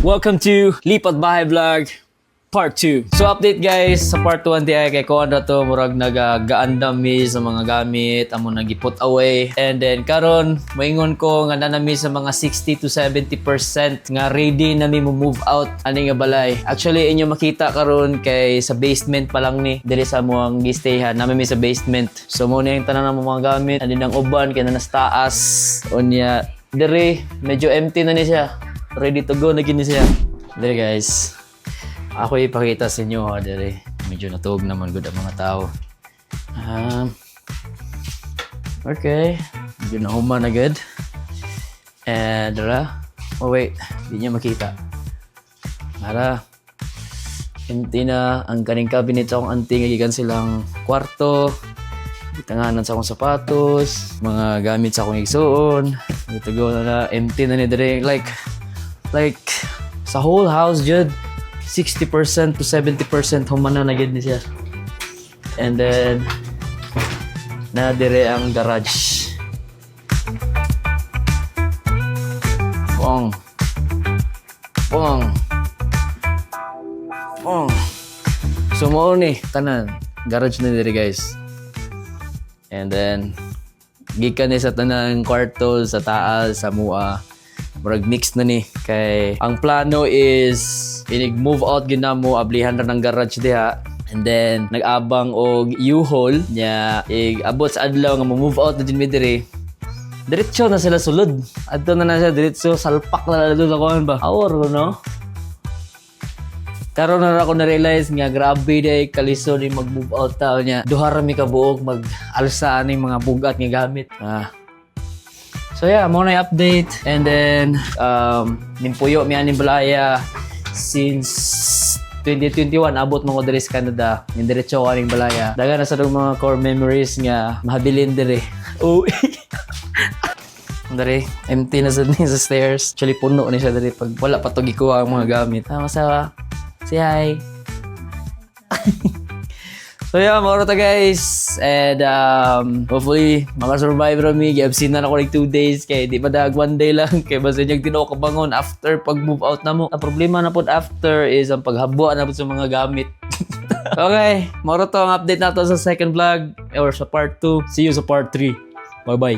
Welcome to Lipat Bahay Vlog Part 2. So update guys, sa Part 1 di ay kay kuan na to murag nagaandam mi sa mga gamit amo nagiput away, and then karon moingon ko nga nanami sa mga 60 to 70% nga ready na mi move out ani nga balay. Actually inyo makita karon kay sa basement pa lang ni diri sa moang gistayhan nami sa basement. So mo na yung tanan ng mga gamit ani nang uban kay na taas unya diri medyo empty na ni siya, ready to go na gini siya diri guys. Ako ipakita sa inyo ha, dere. Medyo natuog naman good ang mga tao. Okay. Medyo nahuman na good. And dara. Oh wait, di niya makita. Dara. Empty na ang kaning cabinet sa akong auntie nga gikan silang kwarto. Tanganan sa akong sapatos, mga gamit sa akong igsuon. Dito go na empty na ni dere. Like sa whole house jud. 60% to 70% humana na gid ni siya. And then na dire ang garage. Pong. So mo ni tanan garage na dire guys. And then gikan ni sa tanang kwarto sa taas sa mua. Murag mix na ni kay ang plano is inig-move out ginamo ablihan ra ng garage diha, and then nag-abang og U-Haul nya abot sa adlaw nga mo-move out na din mi diri. Diretso na sila sulod. Adto na siya diretso salpak na dito sa kuan ba. Awor no. Karon na ako na-realize nga grabe day kaliso ni mag-move out ta nya. Duha ra mi ka buok mag-alsa ani mga bugat nga gamit. So yeah, mo na update, and then nimpuyo mi ani balaya since 2021 abot mo ko diri sa Canada. Indiretso ko aning balaya. Daga na sa mga core memories nga mahabilin diri. Oh. Dari empty na sa stairs. Actually puno ni siya diri pag wala pa to gikuha ang mga gamit. Masawa. Say hi. So yeah, mauro ta guys. And hopefully makasurvive ra mi. Gi-absent na ako like 2 days kay di ba dag 1 day lang kay basta niyang tinuok kabangon after pag move out na mo. Ang problema na pod after is ang paghabwa na pod sa mga gamit. Okay, mauro to ang update nato sa second vlog or sa part 2. See you sa part 3. Bye bye.